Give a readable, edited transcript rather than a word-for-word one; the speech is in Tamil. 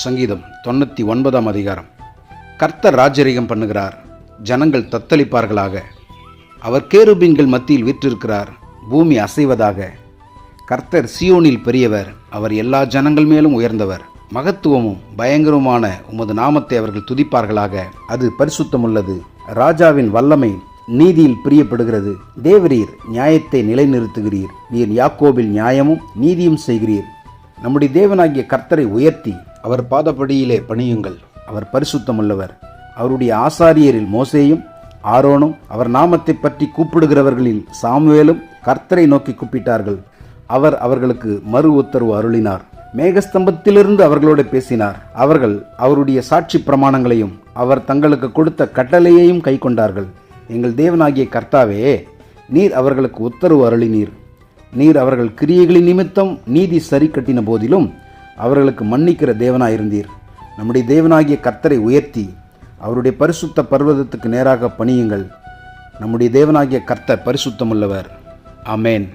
சங்கீதம் 99 அதிகாரம். கர்த்தர் ராஜரிகம் பண்ணுகிறார், ஜனங்கள் தத்தளிப்பார்களாக. அவர் கேருபீன்கள் மத்தியில் வீற்றிருக்கிறார், பூமி அசைவதாக. கர்த்தர் சியோனில் பெரியவர், அவர் எல்லா ஜனங்கள் மேலும் உயர்ந்தவர். மகத்துவமும் பயங்கரமான உமது நாமத்தை அவர்கள் துதிப்பார்களாக. அது பரிசுத்தமுள்ளது. ராஜாவின் வல்லமை நீதியில் பிரியப்படுகிறது. தேவரீர் நியாயத்தை நிலைநிறுத்துகிறீர். நீர் யாக்கோபில் நியாயமும் நீதியும் செய்கிறீர். நம்முடைய தேவனாகிய கர்த்தரை உயர்த்தி அவர் பாதப்படியிலே பணியுங்கள். அவர் பரிசுத்தமுள்ளவர். அவருடைய ஆசாரியரில் மோசேயும் ஆரோனும் அவர் நாமத்தை பற்றி கூப்பிடுகிறவர்களில் சாமுவேலும் கர்த்தரை நோக்கி கூப்பிட்டார்கள். அவர் அவர்களுக்கு மறு உத்தரவு அருளினார். மேகஸ்தம்பத்திலிருந்து அவர்களோடு பேசினார். அவர்கள் அவருடைய சாட்சி பிரமாணங்களையும் அவர் தங்களுக்கு கொடுத்த கட்டளையையும் கை கொண்டார்கள். எங்கள் தேவனாகிய கர்த்தாவே, நீர் அவர்களுக்கு உத்தரவு அருளினீர். நீர் அவர்கள் கிரியைகளின் நிமித்தம் நீதி சரி கட்டின போதிலும் அவர்களுக்கு மன்னிக்கிற தேவனாயிருந்தீர். நம்முடைய தேவனாகிய கர்த்தரை உயர்த்தி அவருடைய பரிசுத்த பர்வதத்துக்கு நேராக பணியுங்கள். நம்முடைய தேவனாகிய கர்த்தர் பரிசுத்தமுள்ளவர். ஆமென்.